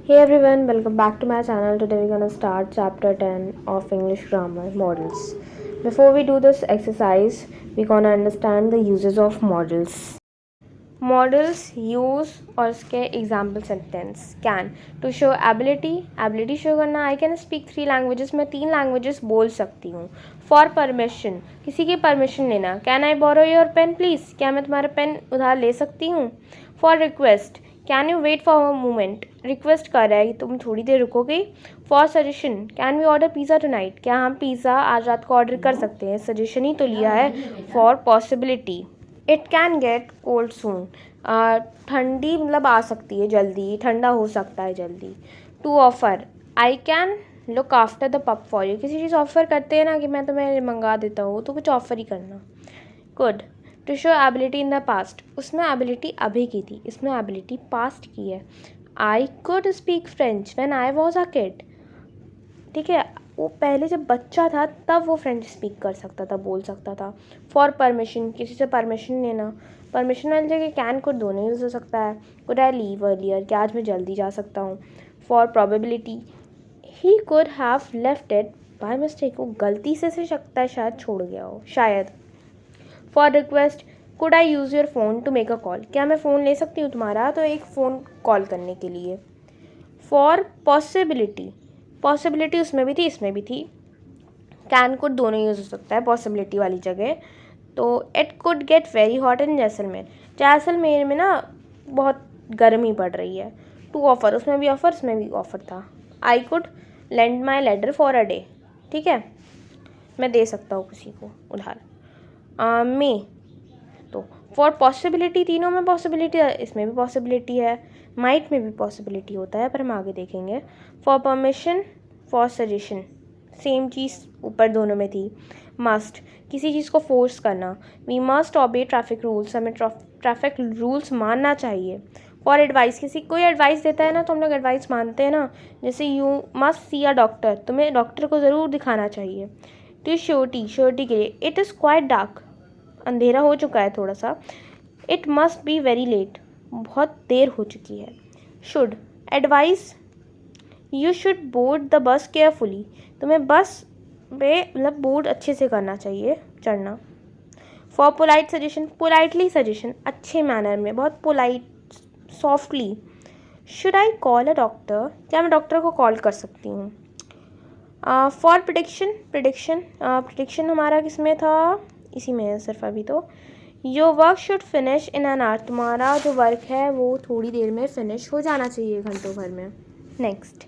Hey everyone, welcome back to my channel. Today we're gonna start chapter 10 of English grammar models. Before we do this exercise, we're gonna understand the uses of models. Models use और इसके example sentence can to show ability show करना. I can speak 3 languages, मैं 3 languages बोल सकती हूँ. For permission, किसी की permission लेना. Can I borrow your pen please, क्या मैं तुम्हारा पेन उधार ले सकती हूँ. For request, can you wait for a moment, request कर रहा है कि तुम थोड़ी देर रुकोगे. For suggestion, can we order pizza tonight, क्या हम पिज़्ज़ा आज रात को ऑर्डर कर सकते हैं. सजेशन ही तो लिया है. For possibility, it can get cold soon, ठंडी मतलब आ सकती है जल्दी, ठंडा हो सकता है जल्दी. To offer, I can look after the pup for you, किसी चीज़ ऑफ़र करते हैं ना कि मैं तुम्हें मंगा देता हूँ, तो कुछ ऑफ़र ही करना. Good, to show ability in the past, उसमें एबिलिटी अभी की थी, इसमें एबिलिटी पास्ट की है. I could speak French when I was a kid, ठीक है, वो पहले जब बच्चा था तब वो फ्रेंच स्पीक कर सकता था, बोल सकता था. फॉर परमिशन, किसी से परमिशन लेना. परमिशन वाली जगह कैन कुड दोनों यूज़ हो सकता है. कुड आई लीव अर्लियर, क्या आज मैं जल्दी जा सकता हूँ. For probability, he could have left it by mistake, वो गलती से सकता है शायद छोड़ गया हो, शायद. For request, could I use your phone to make a call, क्या मैं फ़ोन ले सकती हूँ तुम्हारा तो एक फ़ोन कॉल करने के लिए. फॉर पॉसिबिलिटी, पॉसिबिलिटी उसमें भी थी इसमें भी थी. कैन कुड दोनों यूज़ हो सकता है पॉसिबिलिटी वाली जगह. तो it could get very hot in Jaisalmer, Jaisalmer में ना बहुत गर्मी पड़ रही है. टू ऑफ़र, उसमें भी ऑफ़र इसमें भी ऑफ़र था. I could lend my letter for a day, ठीक है, मैं दे सकता हूँ किसी को उधार. मे, तो फॉर पॉसिबिलिटी, तीनों में पॉसिबिलिटी है, इसमें भी पॉसिबिलिटी है. माइट में भी पॉसिबिलिटी होता है पर हम आगे देखेंगे. For permission, for suggestion, same चीज़ ऊपर दोनों में थी. मस्ट, किसी चीज़ को फोर्स करना. We must obey traffic rules, हमें ट्रैफिक रूल्स मानना चाहिए. फॉर एडवाइस, किसी कोई एडवाइस देता है ना तो हम लोग एडवाइस मानते हैं ना, जैसे you must see a doctor, तुम्हें डॉक्टर को ज़रूर दिखाना चाहिए. टू श्योरिटी, श्योरिटी के लिए. इट इज़ क्वाइट डार्क, अंधेरा हो चुका है थोड़ा सा. It must be very late, बहुत देर हो चुकी है. Should, advice, you should board the bus carefully, तुम्हें बस पे मतलब बोर्ड अच्छे से करना चाहिए चढ़ना. For polite suggestion, politely suggestion, अच्छे मैनर में, बहुत polite softly. Should I call a doctor, क्या मैं डॉक्टर को कॉल कर सकती हूँ. फॉर प्रिडिक्शन, प्रिडिक्शन हमारा किस में था, इसी में है सिर्फ अभी तो. Your work should finish in an hour, तुम्हारा जो वर्क है वो थोड़ी देर में फिनिश हो जाना चाहिए, घंटों भर में. नेक्स्ट,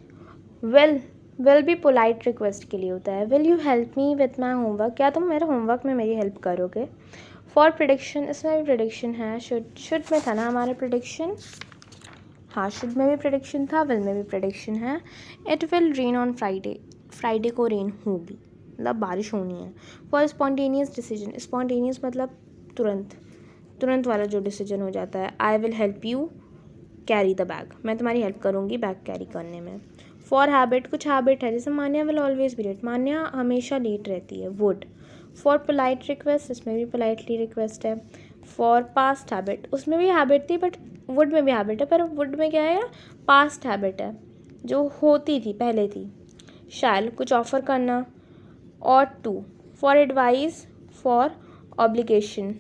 विल भी पोलाइट रिक्वेस्ट के लिए होता है. Will you help me with my homework, क्या तुम मेरे होमवर्क में मेरी हेल्प करोगे. फॉर प्रिडिक्शन, इसमें भी प्रिडिक्शन है. शुड में था ना हमारा प्रिडिक्शन, हाँ शुड में भी प्रिडिक्शन था, विल में भी प्रिडिक्शन है. It will rain on Friday, Friday को रेन होगी, मतलब बारिश होनी है. फॉर स्पॉन्टेनियस डिसीजन, स्पॉन्टेनियस मतलब तुरंत वाला जो डिसीजन हो जाता है. I will help you carry the bag, मैं तुम्हारी हेल्प करूँगी बैग कैरी करने में. फॉर हैबिट, कुछ हैबिट है, जैसे मान्या विल ऑलवेज बी लेट, मान्या हमेशा लेट रहती है. वुड. फॉर पोलाइट रिक्वेस्ट, इसमें भी पोलाइटली रिक्वेस्ट है. फॉर पास्ट हैबिट, उसमें भी हैबिट थी बट वुड में भी हैबिट है, पर वुड में क्या है, पास्ट हैबिट है जो होती थी पहले थी. शैल, कुछ ऑफ़र करना. और to, for advice, for obligation.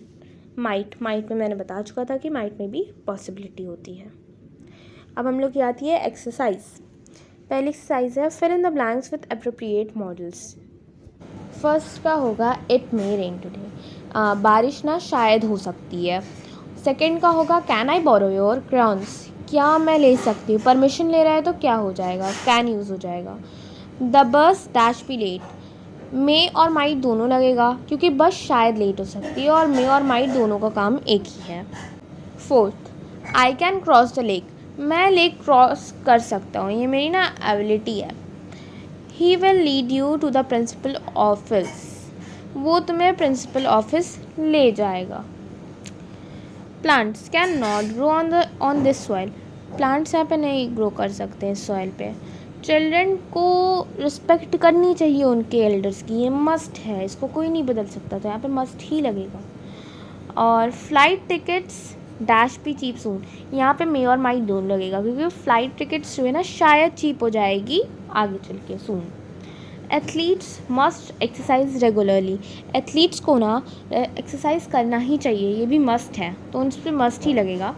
Might में मैंने बता चुका था कि माइट में भी पॉसिबिलिटी होती है. अब हम लोग की आती है एक्सरसाइज. पहली एक्सरसाइज है fill in the blanks with appropriate modals. First का होगा इट मे रेन टुडे, बारिश ना शायद हो सकती है. सेकंड का होगा can I borrow your crayons, क्या मैं ले सकती हूँ. परमिशन ले रहा है तो क्या हो जाएगा, कैन यूज़ हो जाएगा. The bus dash B late, मे और माइट दोनों लगेगा क्योंकि बस शायद लेट हो सकती है और मे और माइट दोनों का काम एक ही है. Fourth, I can cross the lake, मैं लेक क्रॉस कर सकता हूँ, ये मेरी ना एबिलिटी है. He will lead you to the principal office, वो तुम्हें प्रिंसिपल ऑफिस ले जाएगा. Plants can not grow on this soil, plants यहाँ पे नहीं ग्रो कर सकते हैं सॉइल पे. चिल्ड्रन को रिस्पेक्ट करनी चाहिए उनके एल्डर्स की, ये मस्ट है, इसको कोई नहीं बदल सकता, तो यहाँ पे मस्ट ही लगेगा. और फ्लाइट टिकट्स डैश भी चीप सून, यहाँ पे मे और माइट दोनों लगेगा क्योंकि फ्लाइट टिकट्स जो है ना शायद चीप हो जाएगी आगे चल के soon. Athletes must exercise regularly, athletes को ना एक्सरसाइज करना ही चाहिए, ये भी मस्ट है तो उन पर मस्ट ही लगेगा।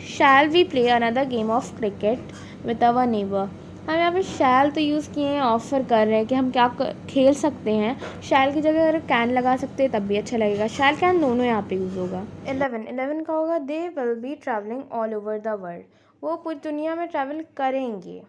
Shall we play another game of cricket with our neighbour, हम यहाँ पे शैल तो यूज़ किए हैं, ऑफर कर रहे हैं कि हम क्या खेल सकते हैं। शैल की जगह अगर कैन लगा सकते हैं तब भी अच्छा लगेगा, शैल कैन दोनों यहाँ पे यूज़ होगा। 11 का होगा they will be travelling all over the world, वो पूरी दुनिया में ट्रैवल करेंगे।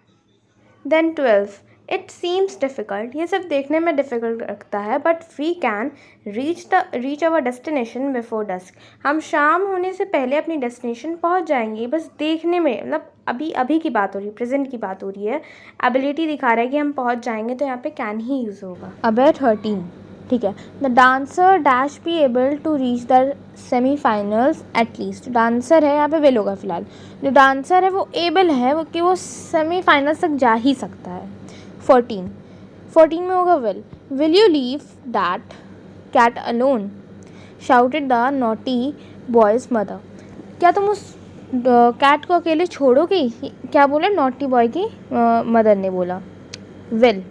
देन 12 इट सीम्स डिफ़िकल्ट, ये सब देखने में डिफ़िकल्ट लगता है but we can reach our destination before dusk, हम शाम होने से पहले अपनी डेस्टिनेशन पहुंच जाएंगे। बस देखने में मतलब अभी की बात हो रही है, प्रेजेंट की बात हो रही है, एबिलिटी दिखा रहा है कि हम पहुंच जाएंगे तो यहाँ पे कैन ही यूज़ होगा। अब है 13, ठीक है, the dancer dash be able to reach the semifinals at least, dancer है यहाँ पे विल होगा फिलहाल, जो डांसर है वो एबल है वो कि वो सेमीफाइनल्स तक जा ही सकता है। 14 में होगा will you leave that cat alone, shouted the naughty boy's mother, क्या तुम उस कैट को अकेले छोड़ोगी, क्या बोला नॉटी बॉय की मदर ने बोला। Will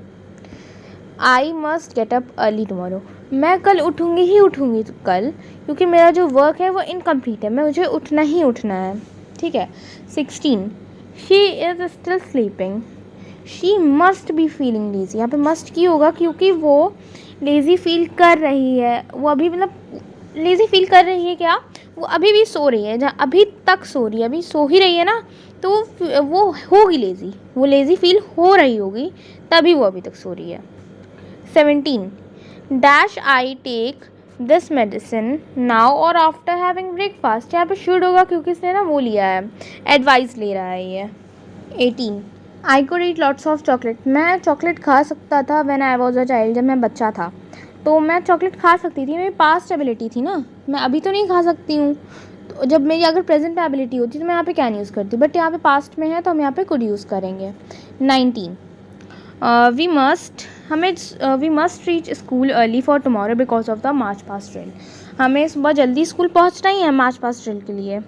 I must get up early tomorrow, मैं कल उठूँगी ही उठूँगी कल क्योंकि मेरा जो वर्क है वो इनकम्प्लीट है, मैं मुझे उठना ही उठना है, ठीक है। 16 she is still sleeping, she must be feeling lazy, यहाँ पे मस्ट की होगा क्योंकि वो लेज़ी फील कर रही है, वो अभी मतलब लेज़ी फील कर रही है, क्या वो अभी भी सो रही है, जहाँ अभी तक सो रही है, अभी सो ही रही है ना, तो वो होगी लेज़ी, वो लेज़ी फील हो रही होगी तभी वो अभी तक सो रही है। 17 dash I take this medicine now और आफ्टर हैविंग ब्रेकफास्ट, यहाँ पे शुड होगा क्योंकि इसने ना वो लिया है, एडवाइस ले रहा है ये। 18 I could eat lots of chocolate, मैं चॉकलेट खा सकता था when I was a child, जब मैं बच्चा था तो मैं चॉकलेट खा सकती थी, मेरी पास्ट एबिलिटी थी ना, मैं अभी तो नहीं खा सकती हूँ, तो जब मेरी अगर प्रेजेंट में एबिलिटी होती तो मैं यहाँ पे कैन यूज़ करती, बट यहाँ पे पास्ट में है तो हम यहाँ पे कुड यूज़ करेंगे। 19 we must reach school early for tomorrow because of the march past drill, हमें सुबह जल्दी स्कूल पहुँचना ही है मार्च पास्ट ड्रिल के लिए।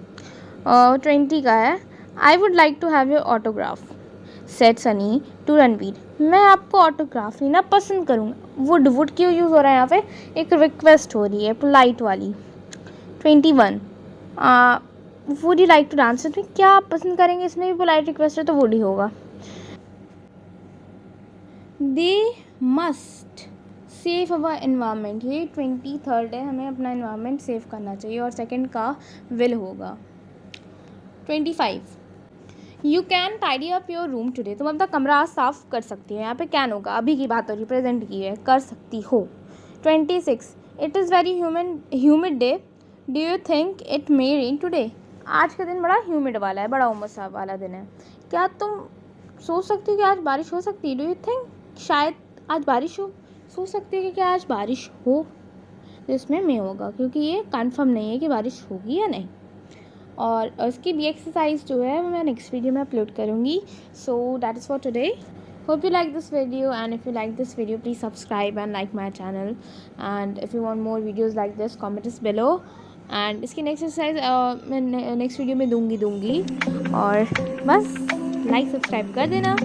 20 का है I would like to have your autograph said Sunny to Ranveer, मैं आपको ऑटोग्राफ लेना पसंद करूँगा, वुड क्यों यूज़ हो रहा है यहाँ पे, एक रिक्वेस्ट हो रही है पोलाइट वाली। 21 would you like to dance with me, क्या आप पसंद करेंगे, इसमें भी पोलाइट रिक्वेस्ट है तो वुड ही होगा। They must safe our environment, ये 23 है, हमें अपना इन्वायरमेंट सेव करना चाहिए और सेकंड का विल होगा। 25 you can tidy up your room today, तुम अपना कमरा आज साफ़ कर सकती हो, यहाँ पे कैन होगा, अभी की बात हो रही है, प्रेजेंट की है, कर सकती हो। 26 it is very humid day do you think it may rain today, आज का दिन बड़ा ह्यूमिड वाला है, बड़ा उमस वाला दिन है, क्या तुम सोच सकती हो कि आज बारिश हो सकती है, डू यू थिंक शायद आज बारिश हो, सोच सकती हो कि क्या आज बारिश हो, तो इसमें मे होगा क्योंकि ये कंफर्म नहीं है कि बारिश होगी या नहीं। और उसकी भी एक्सरसाइज जो है मैं नेक्स्ट वीडियो में अपलोड करूँगी। So that is for today, hope you like this video and if you like this video please subscribe and like my channel and if you want more videos like this comment is below and इसकी next exercise मैं next video में दूँगी और बस like subscribe कर देना।